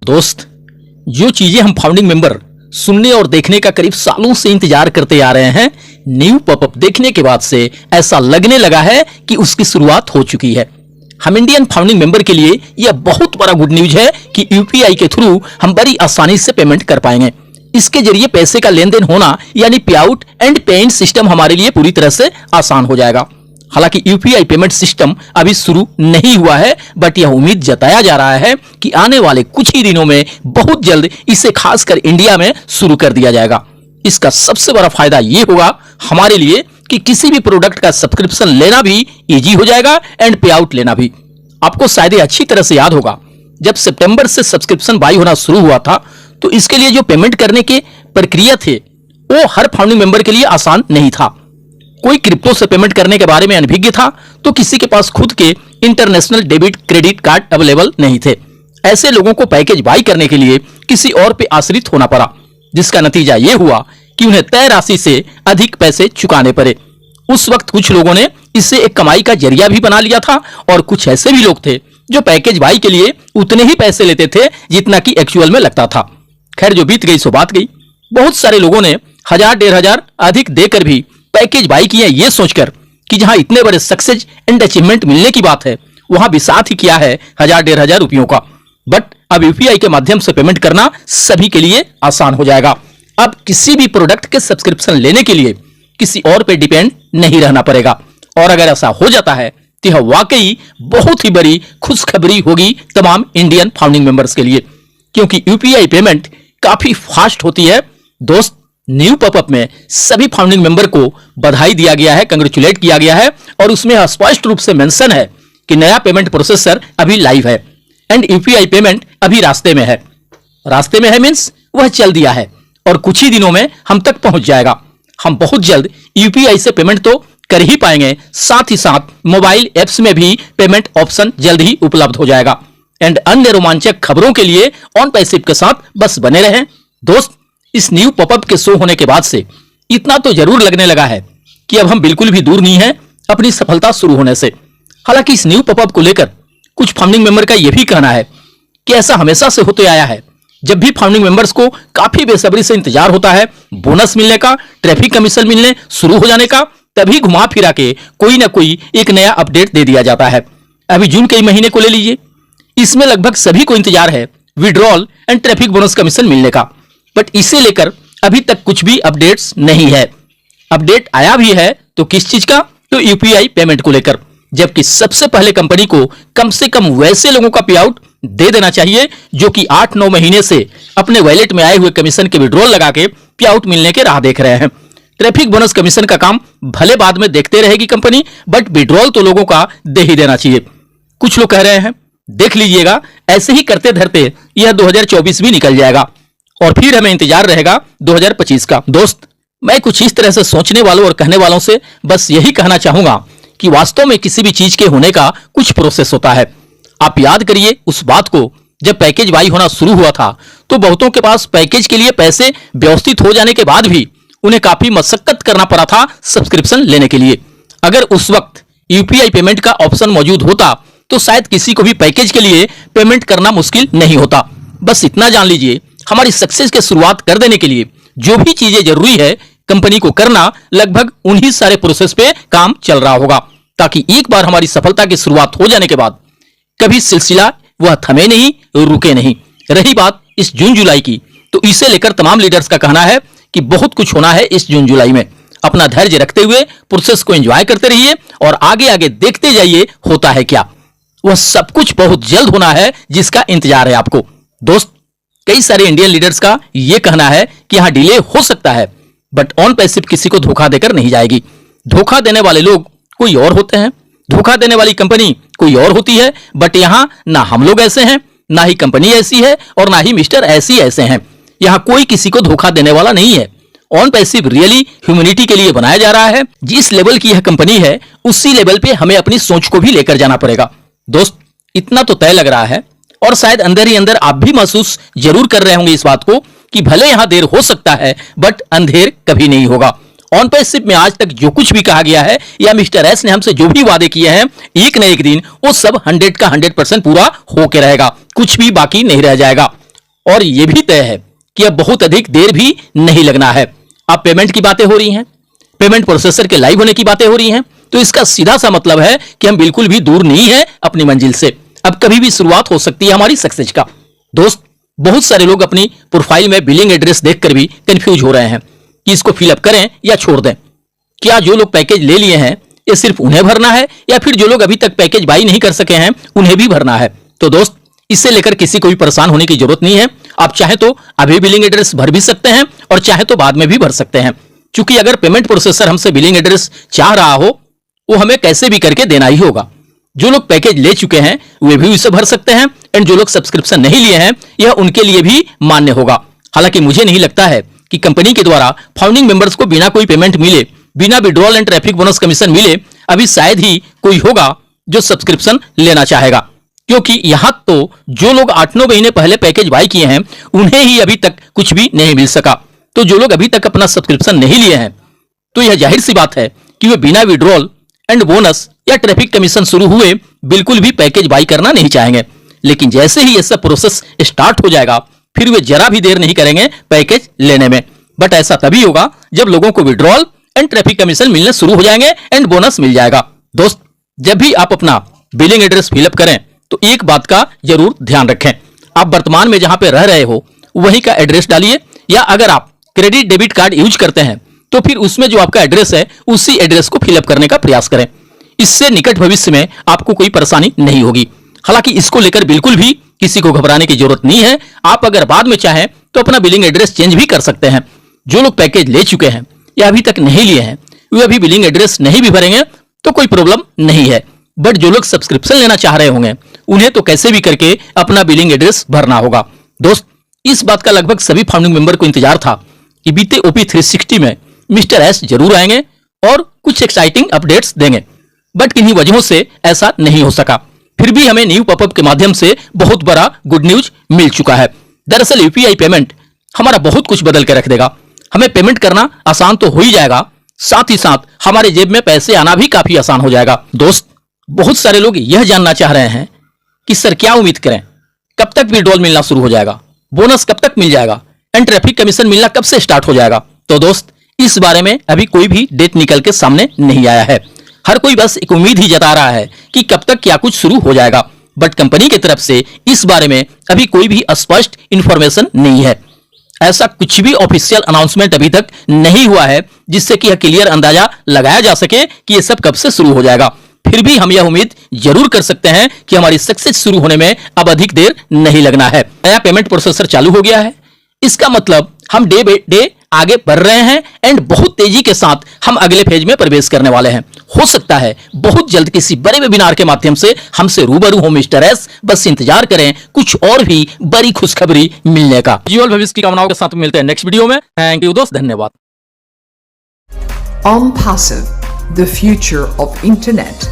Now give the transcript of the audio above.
दोस्त, जो चीजें हम फाउंडिंग मेंबर सुनने और देखने का करीब सालों से इंतजार करते आ रहे हैं, न्यू पॉपअप देखने के बाद से ऐसा लगने लगा है कि उसकी शुरुआत हो चुकी है। हम इंडियन फाउंडिंग मेंबर के लिए यह बहुत बड़ा गुड न्यूज है कि यूपीआई के थ्रू हम बड़ी आसानी से पेमेंट कर पाएंगे। इसके जरिए पैसे का लेन देन होना यानी पे आउट एंड पे इन सिस्टम हमारे लिए पूरी तरह से आसान हो जाएगा। हालांकि यूपीआई पेमेंट सिस्टम अभी शुरू नहीं हुआ है, बट यह उम्मीद जताया जा रहा है कि आने वाले कुछ ही दिनों में बहुत जल्द इसे खासकर इंडिया में शुरू कर दिया जाएगा। इसका सबसे बड़ा फायदा यह होगा हमारे लिए कि किसी भी प्रोडक्ट का सब्सक्रिप्शन लेना भी इजी हो जाएगा एंड पे आउट लेना भी। आपको शायद अच्छी तरह से याद होगा, जब सितंबर से सब्सक्रिप्शन बाई होना शुरू हुआ था तो इसके लिए जो पेमेंट करने के प्रक्रिया थे वो हर फाउंडिंग मेंबर के लिए आसान नहीं था। कोई क्रिप्टो से पेमेंट करने के बारे में अनभिज्ञ था तो किसी के पास खुद के international debit credit card available नहीं थे। ऐसे लोगों को पैकेज बाई करने के लिए किसी और पे आश्रित होना पड़ा, जिसका नतीजा यह हुआ कि उन्हें तय राशि से अधिक पैसे चुकाने पड़े। उस वक्त कुछ लोगों ने इसे एक कमाई का जरिया भी बना लिया था और कुछ ऐसे भी लोग थे जो पैकेज बाई के लिए उतने ही पैसे लेते थे जितना कि एक्चुअल में लगता था। खैर, जो बीत गई सो बात गई। बहुत सारे लोगों ने 1000-1500 अधिक देकर भी पैकेज बाई किया, ये सोचकर कि जहां इतने बड़े सक्सेस एंड अचीवमेंट मिलने की बात है वहां भी साथ ही किया है 1000-1500 रुपयों का। बट अब यूपीआई के माध्यम से पेमेंट करना सभी के लिए आसान हो जाएगा। अब किसी भी प्रोडक्ट के सब्सक्रिप्शन लेने के लिए किसी और पे डिपेंड नहीं रहना पड़ेगा। और अगर ऐसा हो जाता है तो यह वाकई बहुत ही बड़ी खुशखबरी होगी तमाम इंडियन फाउंडिंग मेंबर्स के लिए, क्योंकि यूपीआई पेमेंट काफी फास्ट होती है। दोस्त, न्यू पॉपअप में सभी फाउंडिंग मेंबर को बधाई दिया गया है, कंग्रेचुलेट किया गया है और उसमें स्पष्ट रूप से मेंशन है कि नया पेमेंट प्रोसेसर अभी लाइव है एंड यूपीआई पेमेंट अभी रास्ते में है। रास्ते में है मींस वह चल दिया है और कुछ ही दिनों में हम तक पहुंच जाएगा। हम बहुत जल्द यूपीआई से पेमेंट तो कर ही पाएंगे, साथ ही साथ मोबाइल एप्स में भी पेमेंट ऑप्शन जल्द ही उपलब्ध हो जाएगा। एंड अन्य रोमांचक खबरों के लिए ऑन पैसिव के साथ बस बने रहें। दोस्त, इस न्यू पॉपअप के शो होने के बाद से इतना तो जरूर लगने लगा है कि अब हम बिल्कुल भी दूर नहीं हैं अपनी सफलता शुरू होने से। हालांकि इस न्यू पॉपअप को लेकर कुछ फाउंडिंग मेंबर का यह भी कहना है कि ऐसा हमेशा से होते आया है। जब भी फाउंडिंग मेंबर्स को काफी बेसब्री से इंतजार होता है बोनस मिलने का, ट्रैफिक कमीशन मिलने शुरू हो जाने का, तभी घुमा फिरा के कोई ना कोई एक नया अपडेट दे दिया जाता है। अभी जून के महीने को ले लीजिए, इसमें लगभग सभी को इंतजार है withdrawal and traffic bonus commission मिलने का, बट इसे लेकर अभी तक कुछ भी अपडेट्स नहीं है। अपडेट आया भी है तो किस चीज का? तो यूपीआई पेमेंट को लेकर, जबकि सबसे पहले कंपनी को कम से कम वैसे लोगों का पे आउट दे देना चाहिए जो कि 8-9 महीने से अपने वॉलेट में आए हुए कमीशन के विड्रॉल लगा के पे आउट मिलने के राह देख रहे हैं। ट्रैफिक बोनस कमीशन का काम भले बाद में देखते रहेगी कंपनी, बट विड्रॉल तो लोगों का दे ही देना चाहिए। कुछ लोग कह रहे हैं देख लीजिएगा, ऐसे ही करते धरते यह 2024 भी निकल जाएगा और फिर हमें इंतजार रहेगा 2025 का। दोस्त, मैं कुछ इस तरह से सोचने वालों और कहने वालों से बस यही कहना चाहूंगा कि वास्तव में किसी भी चीज के होने का कुछ प्रोसेस होता है। आप याद करिए उस बात को, जब पैकेज बाई होना शुरू हुआ था तो बहुतों के पास पैकेज के लिए पैसे व्यवस्थित हो जाने के बाद भी उन्हें काफी मशक्कत करना पड़ा था सब्सक्रिप्शन लेने के लिए। अगर उस वक्त यूपीआई पेमेंट का ऑप्शन मौजूद होता तो शायद किसी को भी पैकेज के लिए पेमेंट करना मुश्किल नहीं होता। बस इतना जान लीजिए, हमारी सक्सेस की शुरुआत कर देने के लिए जो भी चीजें जरूरी है कंपनी को करना, लगभग उन्हीं सारे प्रोसेस पे काम चल रहा होगा, ताकि एक बार हमारी सफलता की शुरुआत हो जाने के बाद कभी सिलसिला वह थमे नहीं, रुके नहीं। रही बात इस जून जुलाई की, तो इसे लेकर तमाम लीडर्स का कहना है कि बहुत कुछ होना है इस जून जुलाई में। अपना धैर्य रखते हुए प्रोसेस को एंजॉय करते रहिए और आगे आगे देखते जाइए होता है क्या। वह सब कुछ बहुत जल्द होना है जिसका इंतजार है आपको। दोस्त, कई सारे इंडियन लीडर्स का यह कहना है कि यहां डिले हो सकता है, बट ऑन पैसिव किसी को धोखा देकर नहीं जाएगी। धोखा देने वाले लोग कोई और होते हैं, धोखा देने वाली कंपनी कोई और होती है, बट यहां ना हम लोग ऐसे हैं, ना ही कंपनी ऐसी है और ना ही मिस्टर ऐसे हैं। यहां कोई किसी को धोखा देने वाला नहीं है। ऑन पैसिव रियली ह्यूमैनिटी के लिए बनाया जा रहा है। जिस लेवल की यह कंपनी है उसी लेवल पे हमें अपनी सोच को भी लेकर जाना पड़ेगा। दोस्त, इतना तो तय लग रहा है और शायद अंदर ही अंदर आप भी महसूस जरूर कर रहे होंगे इस बात को कि भले यहां देर हो सकता है बट अंधेर कभी नहीं होगा। ऑन पेज सिप में आज तक जो कुछ भी कहा गया है या मिस्टर एस ने हमसे जो भी वादे किए हैं, एक न एक दिन वो सब 100 का 100% पूरा होके रहेगा, कुछ भी बाकी नहीं रह जाएगा। और यह भी तय है कि अब बहुत अधिक देर भी नहीं लगना है। अब पेमेंट की बातें हो रही हैं, पेमेंट प्रोसेसर के लाइव होने की बातें हो रही हैं, तो इसका सीधा सा मतलब है कि हम बिल्कुल भी दूर नहीं है अपनी मंजिल से। अब कभी भी शुरुआत हो सकती है हमारी सक्सेस का। दोस्त, बहुत सारे लोग अपनी प्रोफाइल में बिलिंग एड्रेस देखकर भी कंफ्यूज हो रहे हैं कि इसको फिलअप करें या छोड़ दें। क्या जो लोग पैकेज ले लिए हैं ये सिर्फ उन्हें भरना है या फिर जो लोग अभी तक पैकेज बाई नहीं कर सके हैं उन्हें भी भरना है? तो दोस्त, इससे लेकर किसी को भी परेशान होने की जरूरत नहीं है। आप चाहे तो अभी बिलिंग एड्रेस भर भी सकते हैं और चाहे तो बाद में भी भर सकते हैं, क्योंकि अगर पेमेंट प्रोसेसर हमसे बिलिंग एड्रेस चाह रहा हो वो हमें कैसे भी करके देना ही होगा। जो लोग पैकेज ले चुके हैं वे भी इसे भर सकते हैं एंड जो लोग सब्सक्रिप्शन नहीं लिए हैं यह उनके लिए भी मान्य होगा। हालांकि मुझे नहीं लगता है कि कंपनी के द्वारा फाउंडिंग मेंबर्स को बिना कोई पेमेंट मिले, बिना withdrawal and traffic bonus commission मिले अभी शायद ही कोई होगा जो सब्सक्रिप्शन लेना चाहेगा, क्योंकि यहां तो जो लोग 8-9 महीने पहले पैकेज बाय किए हैं उन्हें ही अभी तक कुछ भी नहीं मिल सका। तो जो लोग अभी तक अपना सब्सक्रिप्शन नहीं लिए हैं तो यह जाहिर सी बात है कि वे बिना विड्रॉल एंड बोनस या ट्रैफिक कमीशन शुरू हुए बिल्कुल भी पैकेज बाय करना नहीं चाहेंगे। लेकिन जैसे ही यह सब प्रोसेस स्टार्ट हो जाएगा फिर वे जरा भी देर नहीं करेंगे पैकेज लेने में। बट ऐसा तभी होगा जब लोगों को विड्रॉल एंड ट्रैफिक कमीशन मिलने शुरू हो जाएंगे एंड बोनस मिल जाएगा। दोस्त, जब भी आप अपना बिलिंग एड्रेस फिलअप करें तो एक बात का जरूर ध्यान रखें, आप वर्तमान में जहां पे रह रहे हो वहीं का एड्रेस डालिए, या अगर आप क्रेडिट डेबिट कार्ड यूज करते हैं तो फिर उसमें जो आपका एड्रेस है उसी एड्रेस को फिलअप करने का प्रयास करें। इससे निकट भविष्य में आपको कोई परेशानी नहीं होगी। हालांकि इसको लेकर बिल्कुल भी किसी को घबराने की जरूरत नहीं है। आप अगर बाद में चाहें तो अपना बिलिंग एड्रेस चेंज भी कर सकते हैं। जो लोग पैकेज ले चुके हैं या अभी तक नहीं लिए हैं वे अभी बिलिंग एड्रेस नहीं भी भरेंगे तो कोई प्रॉब्लम नहीं है। बट जो लोग सब्सक्रिप्शन लेना चाह रहे होंगे उन्हें तो कैसे भी करके अपना बिलिंग एड्रेस भरना होगा। दोस्त, इस बात का लगभग सभी फाउंडिंग मेंबर को इंतजार था कि बीते ओपी 360 में मिस्टर एस जरूर आएंगे और कुछ एक्साइटिंग अपडेट्स देंगे, बट किन्हीं वजहों से ऐसा नहीं हो सका। फिर भी हमें न्यू पॉपअप के माध्यम से बहुत बड़ा गुड न्यूज मिल चुका है। दरअसल यूपीआई पेमेंट हमारा बहुत कुछ बदल के रख देगा। हमें पेमेंट करना आसान तो हो ही जाएगा, साथ ही साथ हमारे जेब में पैसे आना भी काफी आसान हो जाएगा। दोस्त, बहुत सारे लोग यह जानना चाह रहे हैं कि सर क्या उम्मीद करें, कब तक विड्रॉल मिलना शुरू हो जाएगा, बोनस कब तक मिल जाएगा एंड ट्रैफिक कमीशन मिलना कब से स्टार्ट हो जाएगा? तो दोस्त, इस बारे में अभी कोई भी डेट निकल के सामने नहीं आया है। हर कोई बस एक उम्मीद ही जता रहा है कि कब तक क्या कुछ शुरू हो जाएगा, बट कंपनी की तरफ से इस बारे में अभी कोई भी स्पष्ट इंफॉर्मेशन नहीं है। ऐसा कुछ भी ऑफिशियल अनाउंसमेंट अभी तक नहीं हुआ है जिससे कि यह क्लियर अंदाजा लगाया जा सके कि यह सब कब से शुरू हो जाएगा। फिर भी हम यह उम्मीद जरूर कर सकते हैं कि हमारी सक्सेस शुरू होने में अब अधिक देर नहीं लगना है। नया पेमेंट प्रोसेसर चालू हो गया है, इसका मतलब हम डे बाय डे आगे बढ़ रहे हैं एंड बहुत तेजी के साथ हम अगले फेज में प्रवेश करने वाले हैं। हो सकता है बहुत जल्द किसी बड़े वेबिनार के माध्यम से हमसे रूबरू हो मिस्टर एस, बस इंतजार करें कुछ और भी बड़ी खुशखबरी मिलने का। जीवन भविष्य की कामनाओं के साथ मिलते हैं नेक्स्ट वीडियो में। थैंक यू दोस्त, धन्यवाद। OnPassive, the future of internet.